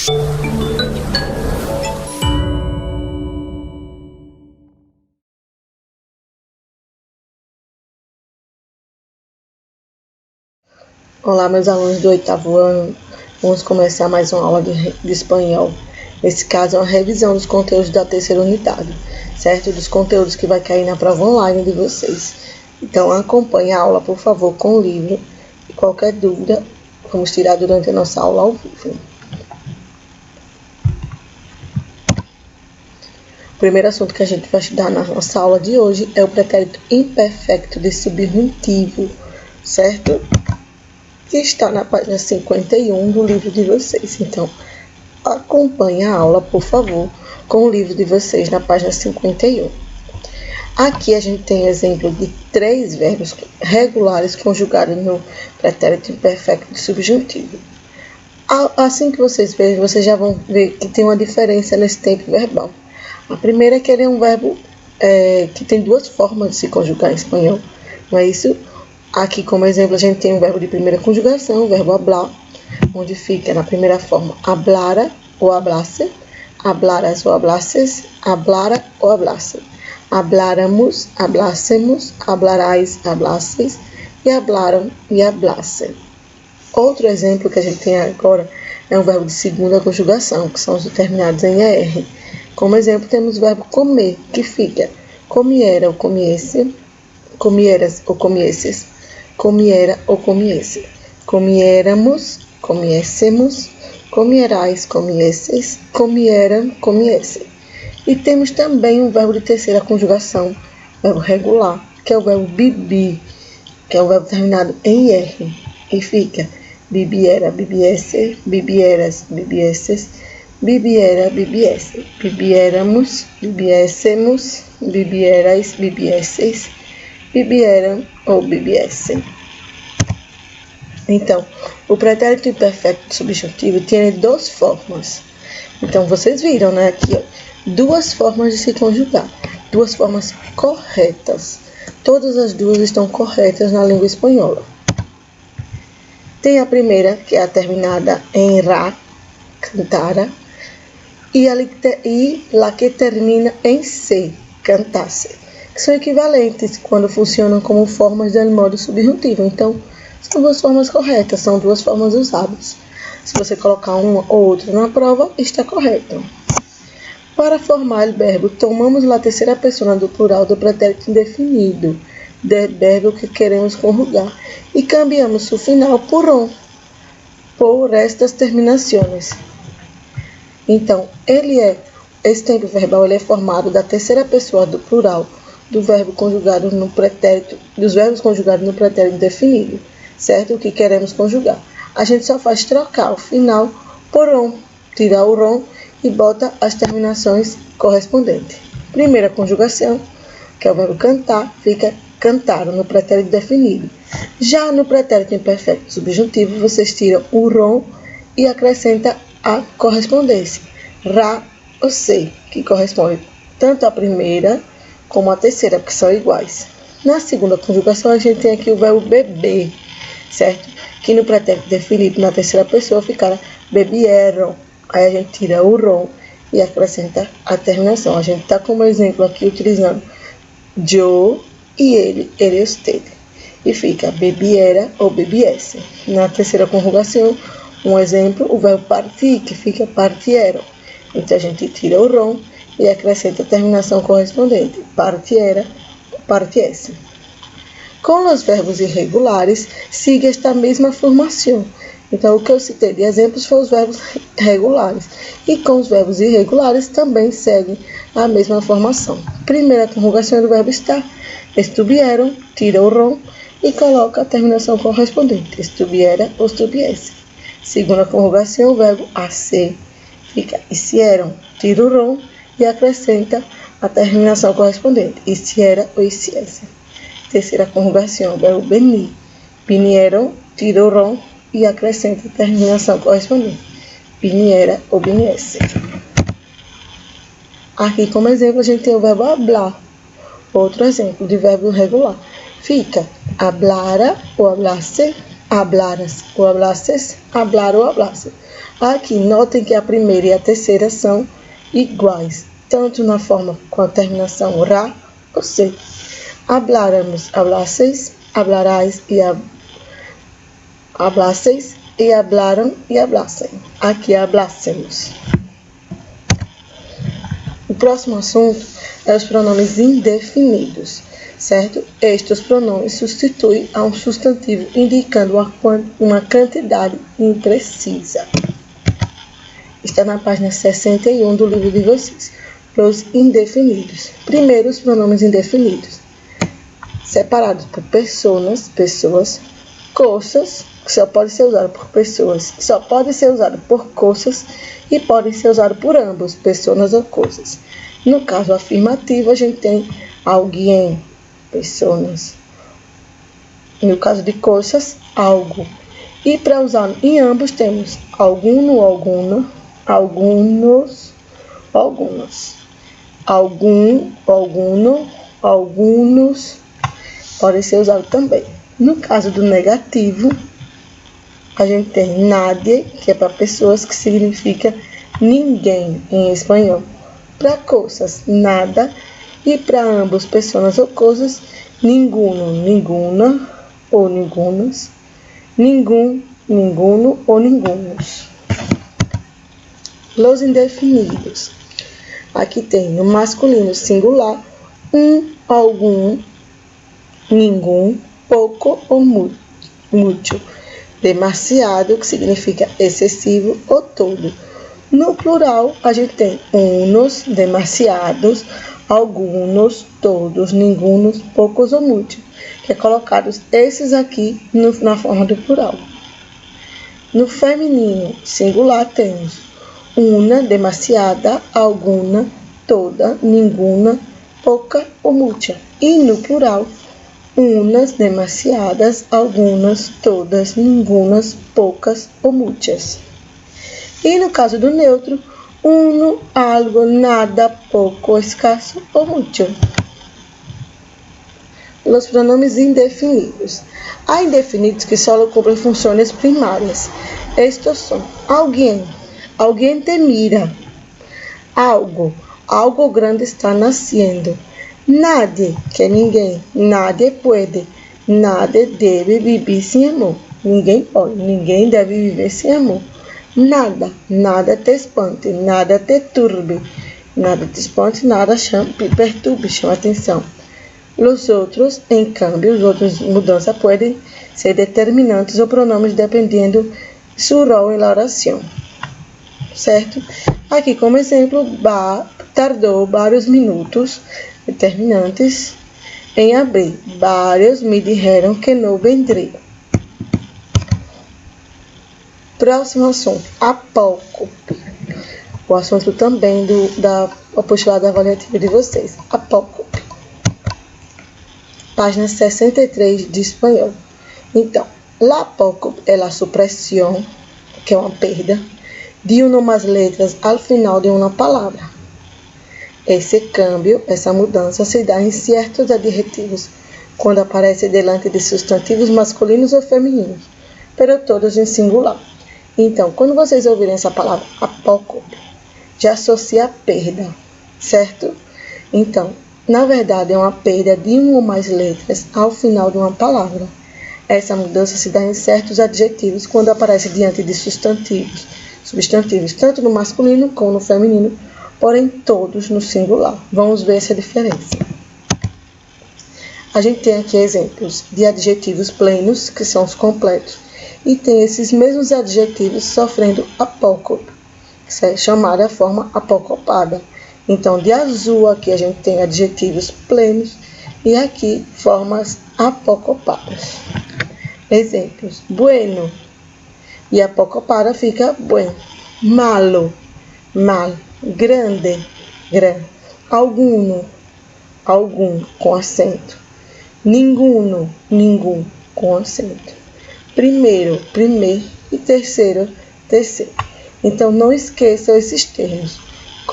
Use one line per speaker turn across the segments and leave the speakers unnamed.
Olá, meus alunos do 8º ano, vamos começar mais uma aula de espanhol. Nesse caso, é uma revisão dos conteúdos da terceira unidade, certo? Dos conteúdos que vai cair na prova online de vocês. Então, acompanhe a aula, por favor, com o livro. E qualquer dúvida, vamos tirar durante a nossa aula ao vivo. O primeiro assunto que a gente vai estudar na nossa aula de hoje é o pretérito imperfeito de subjuntivo, certo? Que está na página 51 do livro de vocês. Então, acompanhe a aula, por favor, com o livro de vocês na página 51. Aqui a gente tem exemplo de 3 verbos regulares conjugados no pretérito imperfeito de subjuntivo. Assim que vocês verem, vocês já vão ver que tem uma diferença nesse tempo verbal. A primeira é que ele é um verbo que tem 2 formas de se conjugar em espanhol, não é isso? Aqui, como exemplo, a gente tem o verbo de primeira conjugação, o verbo hablar, onde fica na primeira forma hablara ou hablasse, hablaras ou hablasses, hablara ou hablasse, habláramos, hablássemos, hablarais, hablasses e hablaram e hablassem. Outro exemplo que a gente tem agora é um verbo de segunda conjugação, que são os terminados em ER. Como exemplo, temos o verbo comer, que fica comiera ou comiesse, comieras ou comiesses, comiera ou comiesse, comiéramos, comiéssemos, comierais, comiesses, comieram, comiesse. E temos também um verbo de terceira conjugação, verbo regular, que é o verbo bibi, que é o verbo terminado em IR, e fica bibiera, bibiesse, bibieras, bibiesses, bibiera, bibiesse, bibiéramos, bibiéssemos, bibierais, bibiesses, bibieram ou bibiessem. Então, o pretérito imperfeito subjuntivo tem 2 formas. Então, vocês viram, né, aqui, ó, 2 formas de se conjugar, 2 formas corretas. Todas as 2 estão corretas na língua espanhola. Tem a primeira, que é a terminada em ra, cantara, e a que termina em se, cantasse, que são equivalentes quando funcionam como formas do modo subjuntivo. Então, são 2 formas corretas, são 2 formas usadas. Se você colocar uma ou outra na prova, está correto. Para formar o verbo, tomamos a terceira pessoa do plural do pretérito indefinido, do verbo que queremos conjugar, e cambiamos o final por on, por estas terminações. Então, esse tempo verbal ele é formado da terceira pessoa do plural do verbo conjugado no pretérito, dos verbos conjugados no pretérito indefinido, certo? O que queremos conjugar. A gente só faz trocar o final por on, tirar o ron e bota as terminações correspondentes. Primeira conjugação, que é o verbo cantar, fica cantaram no pretérito definido. Já no pretérito imperfeito subjuntivo, vocês tiram o ron e acrescenta a correspondência, ra ou se, que corresponde tanto à primeira como à terceira, porque são iguais. Na segunda conjugação, a gente tem aqui o verbo beber, certo? Que no pretérito definido na terceira pessoa ficará bebieron. Aí a gente tira o ron e acrescenta a terminação. A gente está como exemplo aqui utilizando yo e ele usted. E fica bebiera ou bebiesse. Na terceira conjugação, um exemplo, o verbo partir, que fica partieron. Então a gente tira o ron e acrescenta a terminação correspondente, partiera ou partiesse. Com os verbos irregulares, siga esta mesma formação. Então, o que eu citei de exemplos foram os verbos regulares. E com os verbos irregulares também seguem a mesma formação. Primeira conjugação do verbo estar. Estuvieron, tira o ron e coloca a terminação correspondente. Estuviera ou estuviesse. Segunda conjugação, o verbo hacer. Fica hicieron, tira o ron e acrescenta a terminação correspondente. Hiciera ou hiciese. Terceira conjugação, o verbo venir. Vinieron, tira o ron e acrescenta a terminação correspondente. Viniera ou viniesse. Aqui, como exemplo, a gente tem o verbo hablar. Outro exemplo de verbo regular. Fica hablara ou hablasse, hablaras ou hablasses, hablar ou hablasse, Aqui, notem que a primeira e a terceira são iguais, tanto na forma com a terminação ra ou se. Habláramos, hablasseis, hablarás e hablasseis, e hablaram e hablassem. Aqui, hablássemos. O próximo assunto é os pronomes indefinidos, certo? Estes pronomes substituem a um substantivo indicando uma quantidade imprecisa. Está na página 61 do livro de vocês. Os indefinidos. Primeiro, os pronomes indefinidos, separados por pessoas, coisas, que só pode ser usado por pessoas, só pode ser usado por coisas e podem ser usados por ambos, pessoas ou coisas. No caso afirmativo, a gente tem alguém, pessoas. No caso de coisas, algo. E para usar em ambos, temos alguno, alguna, algunos, algumas. Algum, alguno, algunos, podem ser usados também. No caso do negativo, a gente tem nadie, que é para pessoas, que significa ninguém em espanhol. Para coisas, nada. E para ambos, pessoas ou coisas, ninguno, ninguna ou ningunas, ninguno ou ningunos. Los indefinidos. Aqui tem no masculino singular, algum, ninguém, pouco ou muito. Demasiado, que significa excessivo ou todo. No plural, a gente tem unos, demasiados, algunos, todos, ningunos, poucos ou muitos, que é colocados esses aqui na forma do plural. No feminino singular, temos una, demasiada, alguna, toda, ninguna, pouca ou muita. E no plural, unas, demasiadas, algunas, todas, ningunas, poucas ou muitas. E no caso do neutro, uno, algo, nada, pouco, escasso ou muito. Os pronomes indefinidos. Há indefinidos que só cumprem funções primárias. Estes são alguém, alguém te mira. Algo grande está nascendo. Nadie, que é ninguém. Nadie puede. Nadie deve viver sem amor. Ninguém pode, ninguém deve viver sem amor. Nada te espante, nada te turbe. Nada te espante, nada perturbe, chama atenção. Os outros, em câmbio, as outras mudanças podem ser determinantes ou pronomes dependendo seu rol em oração. Certo? Aqui, como exemplo, tardou vários minutos determinantes em abrir. Vários me disseram que não vendria. Próximo assunto, apócope. O assunto também da apostolado avaliativa de vocês. Apócope. Página 63 de espanhol. Então, la apócope é a supressão, que é uma perda, de uma ou mais letras ao final de uma palavra. Esse câmbio, essa mudança, se dá em certos adjetivos, quando aparece delante de substantivos masculinos ou femininos, pero todos em singular. Então, quando vocês ouvirem essa palavra apócope, já associa a perda, certo? Então, na verdade, é uma perda de uma ou mais letras ao final de uma palavra. Essa mudança se dá em certos adjetivos quando aparece diante de substantivos, tanto no masculino como no feminino, porém todos no singular. Vamos ver essa diferença. A gente tem aqui exemplos de adjetivos plenos, que são os completos, e tem esses mesmos adjetivos sofrendo apócope, que é chamada a forma apocopada. Então, de azul aqui a gente tem adjetivos plenos e aqui formas apocopadas. Exemplos: bueno, e apocopada fica buen. Malo, mal. Grande, gran. Alguno, algum, com acento. Ninguno, ningum, com acento. Primeiro, primeiro e terceiro, terceiro. Então, não esqueçam esses termos.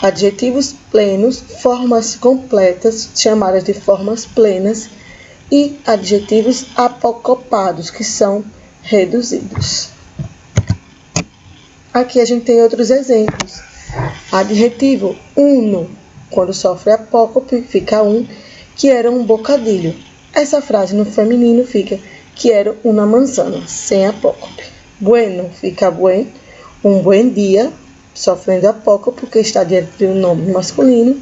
Adjetivos plenos, formas completas, chamadas de formas plenas, e adjetivos apocopados, que são reduzidos. aqui a gente tem outros exemplos. Adjetivo, uno. Quando sofre apócope, fica que era um bocadilho. Essa frase no feminino fica quiero una manzana, sem apócope. Bueno, fica buen, um buen dia, sofrendo apócope porque está diante de um nome masculino.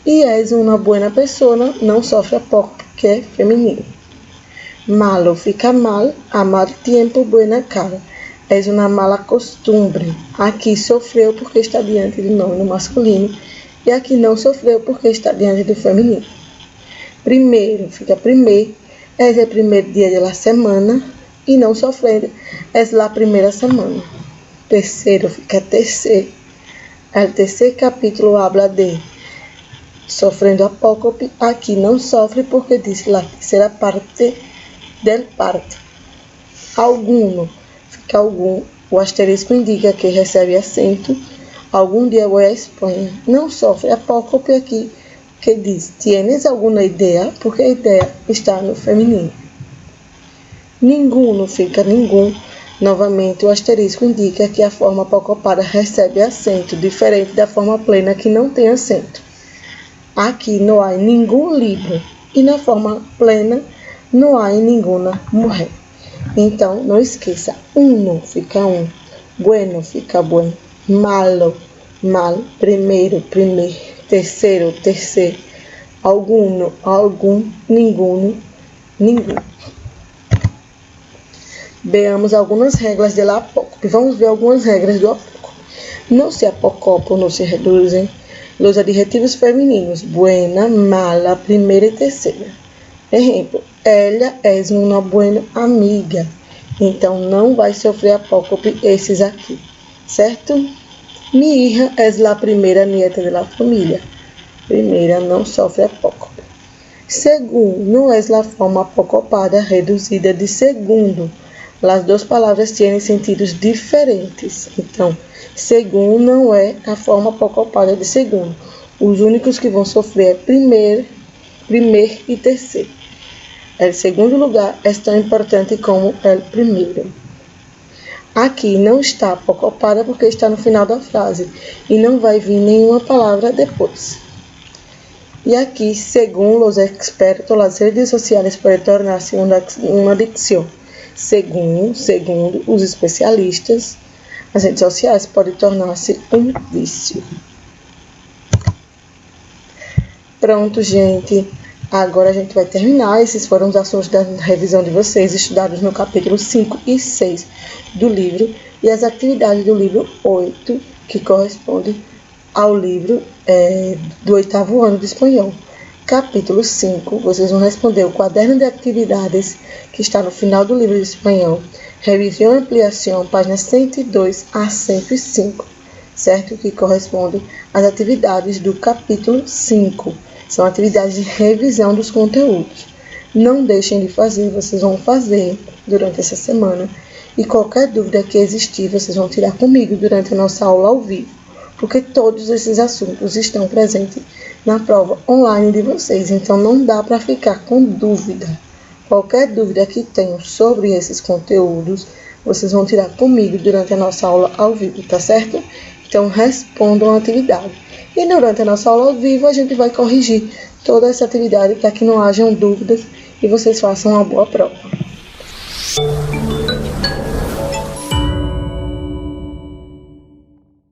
E és uma buena persona, não sofre apócope porque é feminino. Malo, fica mal, a mal tempo, buena cara. És uma mala costumbre. Aqui sofreu porque está diante do nome no masculino. E aqui não sofreu porque está diante do feminino. Primeiro, fica primeiro. És o primeiro dia da semana. E não sofrendo, és la primeira semana. Terceiro, fica terceiro. O terceiro capítulo habla de sofrendo apócope. Aqui não sofre porque diz la terceira parte del parte. Alguno, fica algum. O asterisco indica que recebe acento. Algum dia vou à Espanha. Não sofre apócope aqui, que diz, tienes alguma ideia? Porque a ideia está no feminino. Ninguno, fica nenhum. Novamente, o asterisco indica que a forma apocopada recebe acento, diferente da forma plena que não tem acento. Aqui não há nenhum livro. E na forma plena, não há nenhuma mulher. Então, não esqueça. Uno, fica um. Bueno, fica buen. Malo, mal. Primeiro, primeiro. Terceiro, terceiro. Alguno, algum. Ninguno, ninguém. Veamos algumas regras do apócope. Vamos ver algumas regras do apócope. Não se apocopam, não se reduzem os adjetivos femininos. Buena, mala, primeira e terceira. Exemplo, ela é uma buena amiga. Então, não vai sofrer apócope esses aqui. Certo? Mi hija es la primeira nieta de la família. Primeira não sofre apócope. Segundo, não é la forma apocopada reduzida de segundo. As duas palavras têm sentidos diferentes. Então, segundo não é a forma apocopada de segundo. Os únicos que vão sofrer é primeiro e terceiro. O segundo lugar é tão importante como o primeiro. Aqui não está apocopada porque está no final da frase e não vai vir nenhuma palavra depois. E aqui, segundo os expertos, as redes sociais podem tornar-se uma adicção. Segundo os especialistas, as redes sociais podem tornar-se um vício. Pronto, gente. Agora a gente vai terminar. Esses foram os assuntos da revisão de vocês, estudados no capítulo 5 e 6 do livro, e as atividades do livro 8, que corresponde ao livro do 8º ano de espanhol. Capítulo 5, vocês vão responder o quaderno de atividades que está no final do livro de espanhol. Revisão e ampliação, páginas 102 a 105, certo? Que corresponde às atividades do capítulo 5. São atividades de revisão dos conteúdos. Não deixem de fazer, vocês vão fazer durante essa semana. E qualquer dúvida que existir, vocês vão tirar comigo durante a nossa aula ao vivo. Porque todos esses assuntos estão presentes na prova online de vocês. Então, não dá para ficar com dúvida. Qualquer dúvida que tenham sobre esses conteúdos, vocês vão tirar comigo durante a nossa aula ao vivo, tá certo? Então, respondam a atividade. E durante a nossa aula ao vivo, a gente vai corrigir toda essa atividade para que não hajam dúvidas e vocês façam uma boa prova.